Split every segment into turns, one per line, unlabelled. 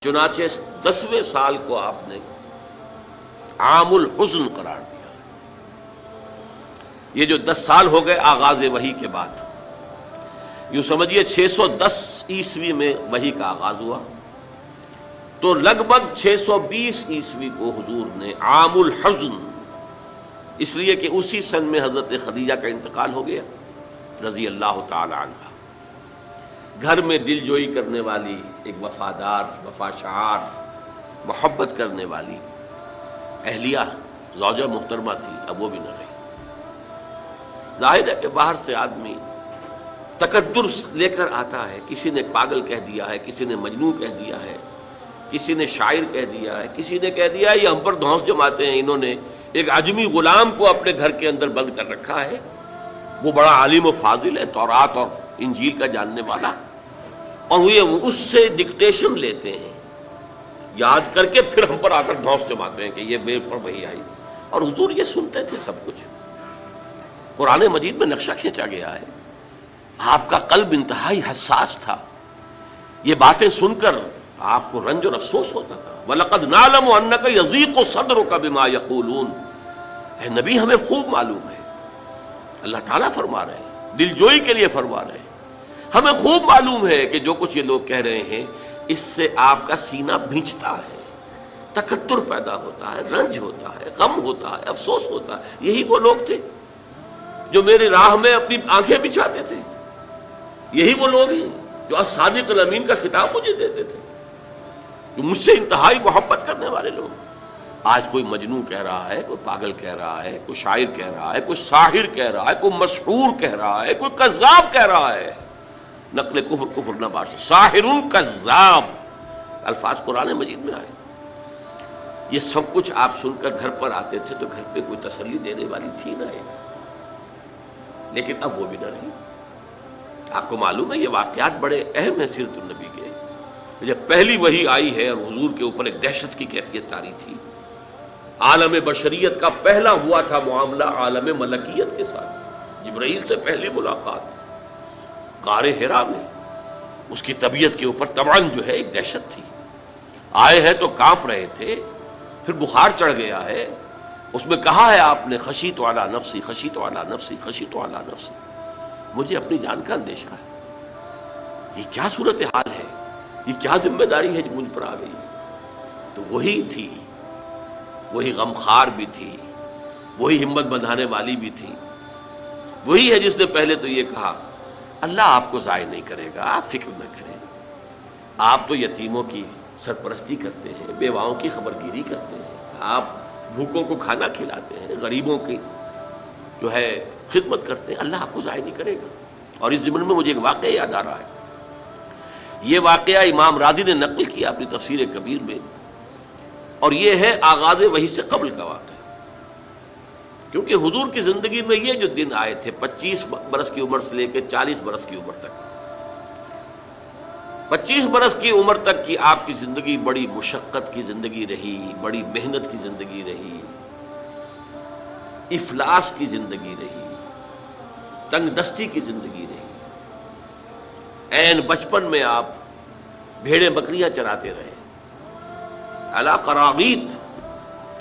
چنانچہ 10ویں سال کو آپ نے عام الحزن قرار دیا۔ یہ جو 10 سال ہو گئے آغاز وحی کے بعد، یوں سمجھیے 610 عیسوی میں وحی کا آغاز ہوا، تو لگ بھگ 620 عیسوی کو حضور نے عام الحزن، اس لیے کہ اسی سن میں حضرت خدیجہ کا انتقال ہو گیا رضی اللہ تعالی عنہ، گھر میں دل جوئی کرنے والی ایک وفادار، وفاشار، محبت کرنے والی اہلیہ زوجہ محترمہ تھی، اب وہ بھی نہ رہی۔ ظاہر ہے کہ باہر سے آدمی تقدر لے کر آتا ہے، کسی نے پاگل کہہ دیا ہے، کسی نے مجنون کہہ دیا ہے، کسی نے شاعر کہہ دیا ہے، کسی نے کہہ دیا ہے یہ ہم پر دھونس جماتے ہیں، انہوں نے ایک عجمی غلام کو اپنے گھر کے اندر بند کر رکھا ہے، وہ بڑا عالم و فاضل ہے، تورات اور انجیل کا جاننے والا، اور وہ اس سے ڈکٹیشن لیتے ہیں، یاد کر کے پھر ہم پر آ کر دھونس جماتے ہیں کہ یہ میرے پر وہی آئی۔ اور حضور یہ سنتے تھے سب کچھ، قرآن مجید میں نقشہ کھینچا گیا ہے، آپ کا قلب انتہائی حساس تھا، یہ باتیں سن کر آپ کو رنج اور افسوس ہوتا تھا۔ وَلَقَدْ نَعْلَمُ أَنَّكَ يَضِيقُ صَدْرُكَ بِمَا يَقُولُونَ، اے نبی ہمیں خوب معلوم ہے، اللہ تعالیٰ فرما رہے ہیں، دل جوئی کے لیے فرما رہے ہیں، ہمیں خوب معلوم ہے کہ جو کچھ یہ لوگ کہہ رہے ہیں اس سے آپ کا سینہ بھینچتا ہے، تکدر پیدا ہوتا ہے، رنج ہوتا ہے، غم ہوتا ہے، افسوس ہوتا ہے۔ یہی وہ لوگ تھے جو میری راہ میں اپنی آنکھیں بچھاتے تھے، یہی وہ لوگ ہیں جو الصادق الامین کا خطاب مجھے دیتے تھے، جو مجھ سے انتہائی محبت کرنے والے لوگ۔ آج کوئی مجنون کہہ رہا ہے، کوئی پاگل کہہ رہا ہے، کوئی شاعر کہہ رہا ہے، کوئی ساحر کہہ رہا ہے، کوئی مسحور کہہ رہا ہے، کوئی کذاب کہہ رہا ہے، نقل کفر نہ باش، ساحر کذاب الفاظ قرآن مجید میں آئے۔ یہ سب کچھ آپ سن کر گھر پر آتے تھے تو گھر پہ کوئی تسلی دینے والی تھی نہ ایک، لیکن اب وہ بھی نہ رہی۔ آپ کو معلوم ہے یہ واقعات بڑے اہم ہیں سیرت النبی کے۔ جب پہلی وحی آئی ہے اور حضور کے اوپر ایک دہشت کی کیفیت طاری تھی، عالم بشریت کا پہلا ہوا تھا معاملہ عالم ملکیت کے ساتھ، جبرائیل سے پہلی ملاقات غار حرا میں، اس کی طبیعت کے اوپر طبعاً جو ہے ایک دہشت تھی، آئے ہیں تو کانپ رہے تھے، پھر بخار چڑھ گیا ہے، اس میں کہا ہے آپ نے خشیت علی نفسی، خشیت علی نفسی، خشیت علی نفسی، مجھے اپنی جان کا اندیشہ ہے۔ یہ کیا صورتحال ہے، یہ کیا ذمہ داری ہے جو مجھ پر آ گئی؟ تو وہی تھی، وہی غمخوار بھی تھی، وہی ہمت بندھانے والی بھی تھی، وہی ہے جس نے پہلے تو یہ کہا اللہ آپ کو ضائع نہیں کرے گا، آپ فکر نہ کریں، آپ تو یتیموں کی سرپرستی کرتے ہیں، بیواؤں کی خبرگیری کرتے ہیں، آپ بھوکوں کو کھانا کھلاتے ہیں، غریبوں کی جو ہے خدمت کرتے ہیں، اللہ آپ کو ضائع نہیں کرے گا۔ اور اس ضمن میں مجھے ایک واقعہ یاد آ رہا ہے، یہ واقعہ امام راضی نے نقل کیا اپنی تفسیر کبیر میں، اور یہ ہے آغاز وحی سے قبل کا واقعہ، کیونکہ حضور کی زندگی میں یہ جو دن آئے تھے 25 برس کی عمر سے لے کے 40 برس کی عمر تک، 25 برس کی عمر تک کی آپ کی زندگی بڑی مشقت کی زندگی رہی، بڑی محنت کی زندگی رہی، افلاس کی زندگی رہی، تنگ دستی کی زندگی رہی۔ عین بچپن میں آپ بھیڑیں بکریاں چراتے رہے، علی قراغیت،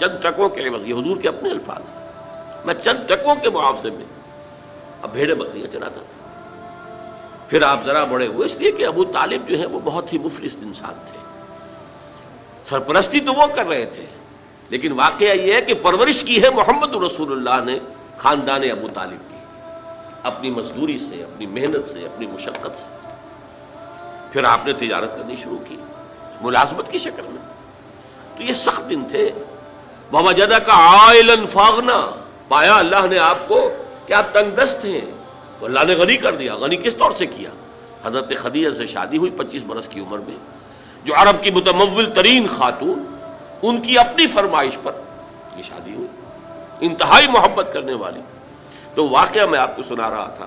چند ٹکوں کے عوض، یہ حضور کے اپنے الفاظ ہیں، میں چند ٹکوں کے معاوضے میں اب بھیڑیں بکریاں چراتا تھا۔ پھر آپ ذرا بڑے ہوئے، اس لیے کہ ابو طالب جو ہیں وہ بہت ہی مفلس انسان تھے، سرپرستی تو وہ کر رہے تھے، لیکن واقعہ یہ ہے کہ پرورش کی ہے محمد رسول اللہ نے خاندان ابو طالب کی، اپنی مزدوری سے، اپنی محنت سے، اپنی مشقت سے۔ پھر آپ نے تجارت کرنی شروع کی ملازمت کی شکل میں، تو یہ سخت دن تھے۔ وَوَجَدَكَ عَائِلًا فَأَغْنَىٰ، پایا اللہ نے آپ کو کہ آپ تنگ دست ہیں، تو اللہ نے غنی کر دیا۔ غنی کس طور سے کیا؟ حضرت خدیجہ سے شادی ہوئی 25 برس کی عمر میں، جو عرب کی متمول ترین خاتون، ان کی اپنی فرمائش پر یہ شادی ہوئی، انتہائی محبت کرنے والی۔ تو واقعہ میں آپ کو سنا رہا تھا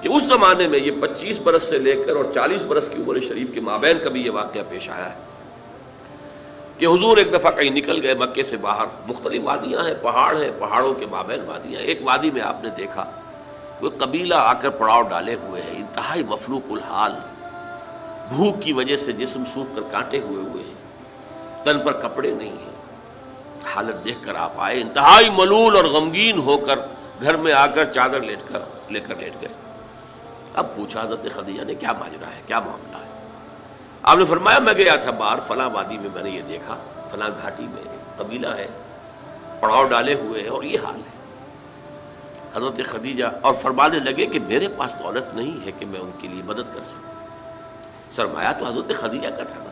کہ اس زمانے میں یہ 25 برس سے لے کر اور 40 برس کی عمر شریف کے مابین کبھی یہ واقعہ پیش آیا ہے کہ حضور ایک دفعہ کہیں نکل گئے مکے سے باہر، مختلف وادیاں ہیں، پہاڑ ہیں، پہاڑوں کے مابین وادیاں ہیں۔ ایک وادی میں آپ نے دیکھا کوئی قبیلہ آ کر پڑاؤ ڈالے ہوئے ہے، انتہائی مفلوق الحال، بھوک کی وجہ سے جسم سوکھ کر کانٹے ہوئے ہیں، تن پر کپڑے نہیں ہیں۔ حالت دیکھ کر آپ آئے، انتہائی ملول اور غمگین ہو کر گھر میں آ کر چادر لے کر لیٹ گئے۔ اب پوچھا حضرت خدیجہ نے کیا ماجرا ہے، کیا معاملہ ہے؟ آپ نے فرمایا میں گیا تھا باہر فلاں وادی میں، میں نے یہ دیکھا فلاں گھاٹی میں ایک قبیلہ ہے، پڑاؤ ڈالے ہوئے ہیں اور یہ حال ہے۔ حضرت خدیجہ اور فرمانے لگے کہ میرے پاس دولت نہیں ہے کہ میں ان کے لیے مدد کر سکوں۔ سرمایہ تو حضرت خدیجہ کا تھا نا،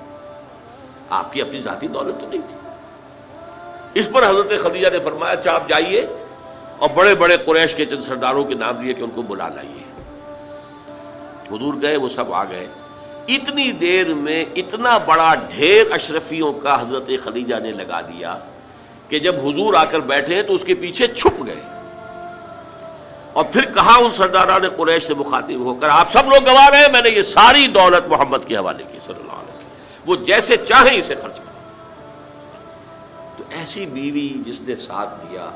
آپ کی اپنی ذاتی دولت تو نہیں تھی۔ اس پر حضرت خدیجہ نے فرمایا اچھا آپ جائیے اور بڑے بڑے قریش کے چند سرداروں کے نام لیے کہ ان کو بلا لائیے۔ حضور گئے، وہ سب آ گئے۔ اتنی دیر میں اتنا بڑا ڈھیر اشرفیوں کا حضرت خدیجہ نے لگا دیا کہ جب حضور آ کر بیٹھے تو اس کے پیچھے چھپ گئے، اور پھر کہا ان سرداران قریش سے مخاطب ہو کر آپ سب لوگ گواہ ہیں میں نے یہ ساری دولت محمد کے حوالے کی صلی اللہ علیہ وسلم، وہ جیسے چاہیں اسے خرچ کرو۔ تو ایسی بیوی جس نے ساتھ دیا،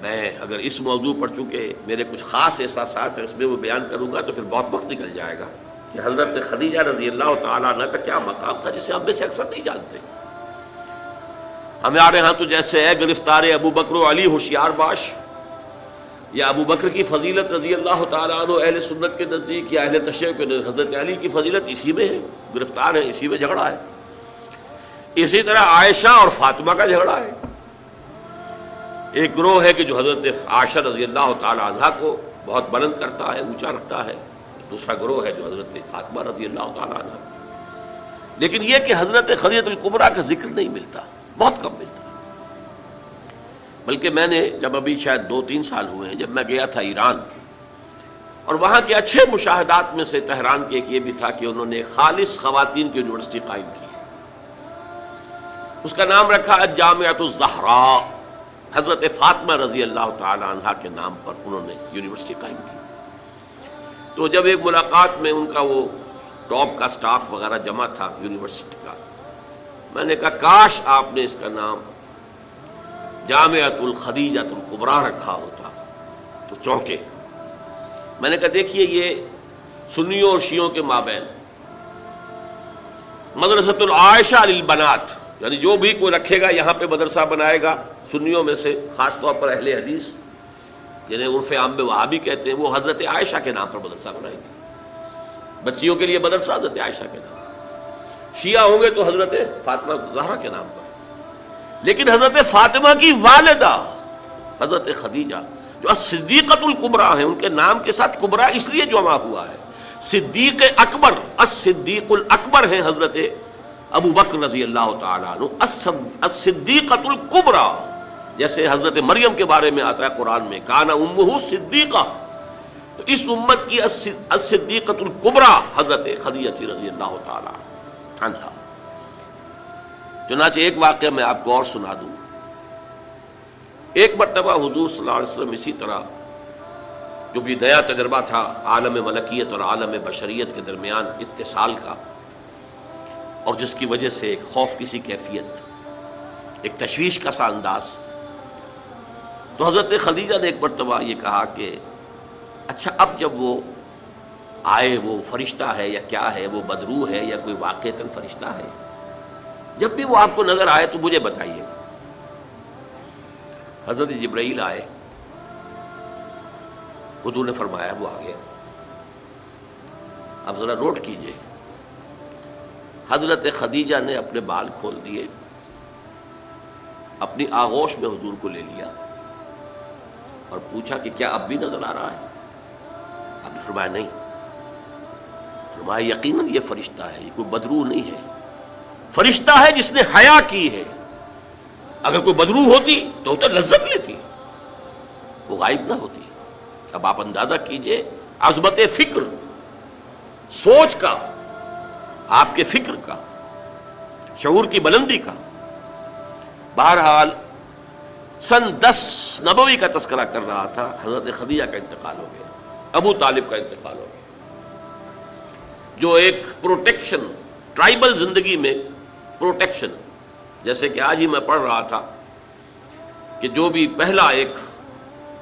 میں اگر اس موضوع پر چونکہ میرے کچھ خاص احساسات ہیں اس میں وہ بیان کروں گا تو پھر بہت وقت نکل جائے گا کہ حضرت خدیجہ رضی اللہ تعالیٰ عنہ کا کیا مقام تھا جسے ہم میں سے اکثر نہیں جانتے۔ ہمارے ہاں تو جیسے ہے گرفتار ابو بکر و علی ہوشیار باش، یا ابو بکر کی فضیلت رضی اللہ تعالیٰ عنہ اہل سنت کے نزدیک یا اہل تشیع کے نزدیک حضرت علی کی فضیلت اسی میں ہے، گرفتار ہے، اسی میں جھگڑا ہے۔ اسی طرح عائشہ اور فاطمہ کا جھگڑا ہے۔ ایک گروہ ہے کہ جو حضرت عائشہ رضی اللہ تعالیٰ عنہ کو بہت بلند کرتا ہے، اونچا رکھتا ہے، دوسرا گروہ ہے جو حضرت فاطمہ رضی اللہ تعالیٰ عنہ۔ لیکن یہ کہ حضرت خدیجہ الکبریٰ کا ذکر نہیں ملتا، بہت کم ملتا۔ بلکہ میں نے جب ابھی شاید 2-3 سال ہوئے ہیں جب میں گیا تھا ایران، اور وہاں کے اچھے مشاہدات میں سے تہران کے ایک یہ بھی تھا کہ انہوں نے خالص خواتین کی یونیورسٹی قائم کی ہے، اس کا نام رکھا الجامعۃ الزہراء، حضرت فاطمہ رضی اللہ تعالی عنہا کے نام پر انہوں نے یونیورسٹی قائم کی۔ تو جب ایک ملاقات میں ان کا وہ ٹاپ کا سٹاف وغیرہ جمع تھا یونیورسٹی کا، میں نے کہا کاش آپ نے اس کا نام جامعۃ الخدیجۃ الکبریٰ رکھا ہوتا تو چونکے۔ میں نے کہا دیکھیے یہ سنیوں اور شیعوں کے مابین مدرسۃ العائشہ للبنات، یعنی جو بھی کوئی رکھے گا یہاں پہ مدرسہ بنائے گا سنیوں میں سے، خاص طور پر اہل حدیث جنہیں عرف عام میں وہابی کہتے ہیں، وہ حضرت عائشہ کے نام پر مدرسہ بنائیں گے، بچیوں کے لیے مدرسہ حضرت عائشہ کے نام پر، شیعہ ہوں گے تو حضرت فاطمہ زہرا کے نام پر۔ لیکن حضرت فاطمہ کی والدہ حضرت خدیجہ جو الصدیقۃ الکبریٰ ہیں، ان کے نام کے ساتھ کبریٰ اس لیے جمع ہوا ہے، صدیق اکبر، الصدیق الاکبر ہیں حضرت ابو بکر رضی اللہ تعالیٰ عنہ، الصدیقۃ الکبریٰ، جیسے حضرت مریم کے بارے میں آتا ہے قرآن میں کان امہ صدیقہ، تو اس امت کی الصدیقۃ الکبریٰ حضرت خدیجہ رضی اللہ تعالیٰ عنہا۔ چنانچہ ایک واقعہ میں آپ کو اور سنا دوں۔ ایک مرتبہ حضور صلی اللہ علیہ وسلم اسی طرح جو بھی نیا تجربہ تھا عالم ملکیت اور عالم بشریت کے درمیان اتصال کا، اور جس کی وجہ سے ایک خوف کی سی کیفیت، ایک تشویش کا سا انداز، تو حضرت خدیجہ نے ایک مرتبہ یہ کہا کہ اچھا اب جب وہ آئے وہ فرشتہ ہے یا کیا ہے، وہ بدروح ہے یا کوئی واقعتاً فرشتہ ہے، جب بھی وہ آپ کو نظر آئے تو مجھے بتائیے گا۔ حضرت جبرائیل آئے، حضور نے فرمایا وہ آ گیا۔ اب ذرا نوٹ کیجئے، حضرت خدیجہ نے اپنے بال کھول دیے، اپنی آغوش میں حضور کو لے لیا اور پوچھا کہ کیا اب بھی نظر آ رہا ہے؟ آپ نے فرمایا نہیں۔ فرمایا یقیناً یہ فرشتہ ہے، یہ کوئی بدروح نہیں ہے، فرشتہ ہے جس نے حیا کی ہے۔ اگر کوئی بدروح ہوتی تو لذت لیتی، وہ غائب نہ ہوتی۔ اب آپ اندازہ کیجئے عظمت فکر، سوچ کا، آپ کے فکر کا، شعور کی بلندی کا۔ بہرحال سن 10 نبوی کا تذکرہ کر رہا تھا، حضرت خدیجہ کا انتقال ہو گیا، ابو طالب کا انتقال ہو گیا، جو ایک پروٹیکشن، ٹرائبل زندگی میں پروٹیکشن، جیسے کہ آج ہی میں پڑھ رہا تھا کہ جو بھی پہلا ایک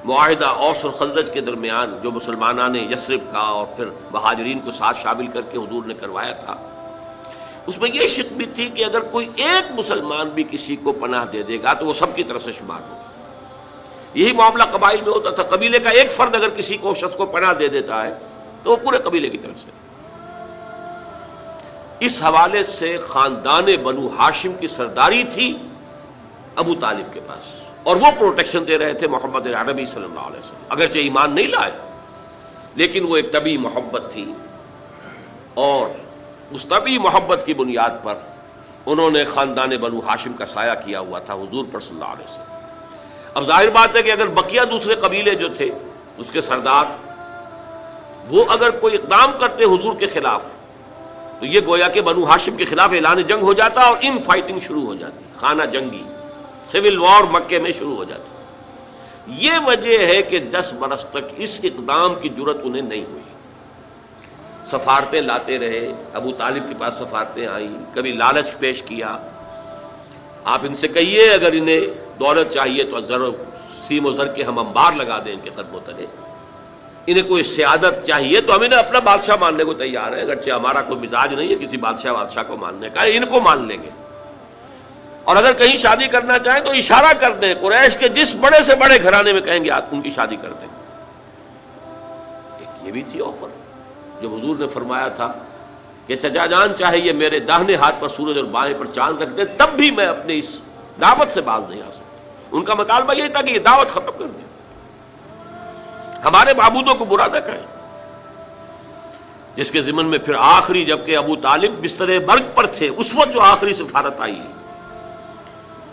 معاہدہ اوس اور خزرج کے درمیان جو مسلمانوں نے یثرب کا اور پھر مہاجرین کو ساتھ شامل کر کے حضور نے کروایا تھا، اس میں یہ شک بھی تھی کہ اگر کوئی ایک مسلمان بھی کسی کو پناہ دے دے گا تو وہ سب کی طرف سے شمار ہوگا۔ یہی معاملہ قبائل میں ہوتا تھا، قبیلے کا ایک فرد اگر کسی کو شخص کو پناہ دے دیتا ہے تو وہ پورے قبیلے کی طرف سے۔ اس حوالے سے خاندان بنو ہاشم کی سرداری تھی ابو طالب کے پاس، اور وہ پروٹیکشن دے رہے تھے محمد عربی صلی اللہ علیہ وسلم، اگرچہ ایمان نہیں لائے لیکن وہ ایک طبی محبت تھی، اور اس طبی محبت کی بنیاد پر انہوں نے خاندان بنو ہاشم کا سایہ کیا ہوا تھا حضور پر صلی اللہ علیہ وسلم۔ اب ظاہر بات ہے کہ اگر بقیہ دوسرے قبیلے جو تھے اس کے سردار وہ اگر کوئی اقدام کرتے حضور کے خلاف تو یہ گویا کہ بنو ہاشم کے خلاف اعلان جنگ ہو جاتا اور ان فائٹنگ شروع ہو جاتی، خانہ جنگی سول وار مکے میں شروع ہو جاتی۔ یہ وجہ ہے کہ 10 برس تک اس اقدام کی جرت انہیں نہیں ہوئی۔ سفارتیں لاتے رہے، ابو طالب کے پاس سفارتیں آئیں، کبھی لالچ پیش کیا، آپ ان سے کہیے اگر انہیں دولت چاہیے تو زر سیم و زر کے ہم انبار لگا دیں ان کے قدموں تلے، انہیں کوئی سیادت چاہیے تو ہم انہیں اپنا بادشاہ ماننے کو تیار ہیں، اگرچہ ہمارا کوئی مزاج نہیں ہے کسی بادشاہ کو ماننے کا، ان کو مان لیں گے، اور اگر کہیں شادی کرنا چاہیں تو اشارہ کر دیں، قریش کے جس بڑے سے بڑے گھرانے میں کہیں گے آپ ان کی شادی کر دیں۔ ایک یہ بھی تھی آفر جب حضور نے فرمایا تھا کہ چچا جان چاہے یہ میرے داہنے ہاتھ پر سورج اور بائیں پر چاند رکھ دیں تب بھی میں اپنے اس دعوت سے باز نہیں آ سکتا۔ ان کا مطالبہ یہی تھا کہ یہ دعوت ختم کر دیں، ہمارے معبودوں کو برا نہ کہیں، جس کے ضمن میں پھر آخری جبکہ ابو طالب بستر مرگ پر تھے اس وقت جو آخری سفارت آئی ہے،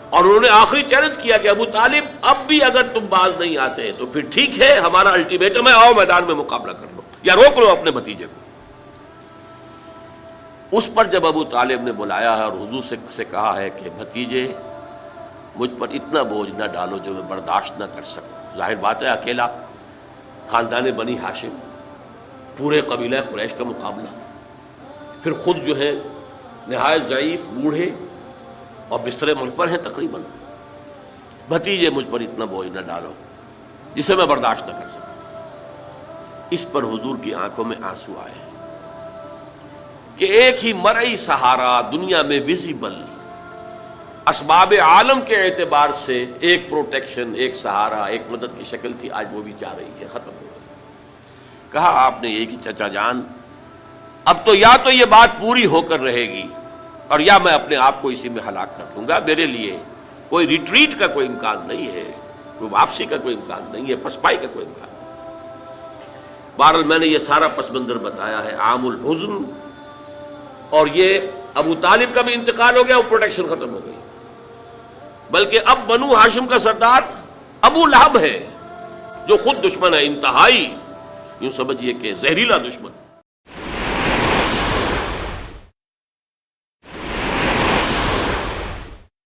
اور انہوں نے آخری چیلنج کیا کہ ابو طالب اب بھی اگر تم باز نہیں آتے تو پھر ٹھیک ہے، ہمارا الٹیمیٹم ہے، آؤ میدان میں مقابلہ کر لو یا روک لو اپنے بھتیجے کو۔ اس پر جب ابو طالب نے بلایا ہے اور حضور سے کہا ہے کہ بھتیجے مجھ پر اتنا بوجھ نہ ڈالو جو میں برداشت نہ کر سکوں، ظاہر بات ہے اکیلا خاندان بنی ہاشم، پورے قبیلہ قریش کا مقابلہ، پھر خود جو ہے نہایت ضعیف بوڑھے اور بستر ملک پر ہیں تقریباً، بھتیجے مجھ پر اتنا بوجھ نہ ڈالو جسے میں برداشت نہ کر سکوں۔ اس پر حضور کی آنکھوں میں آنسو آئے کہ ایک ہی مرئی سہارا دنیا میں ویزیبل اسباب عالم کے اعتبار سے ایک پروٹیکشن، ایک سہارا، ایک مدد کی شکل تھی، آج وہ بھی جا رہی ہے، ختم ہو گئی۔ کہا آپ نے یہ کہ چچا جان اب تو یا تو یہ بات پوری ہو کر رہے گی اور یا میں اپنے آپ کو اسی میں ہلاک کر دوں گا، میرے لیے کوئی ریٹریٹ کا کوئی امکان نہیں ہے، کوئی واپسی کا کوئی امکان نہیں ہے، پسپائی کا کوئی امکان نہیں۔ بہرحال میں نے یہ سارا پس منظر بتایا ہے عام الحزن، اور یہ ابو طالب کا بھی انتقال ہو گیا، وہ پروٹیکشن ختم ہو گئی، بلکہ اب بنو ہاشم کا سردار ابو لہب ہے جو خود دشمن ہے، انتہائی یوں سمجھیے کہ زہریلا دشمن۔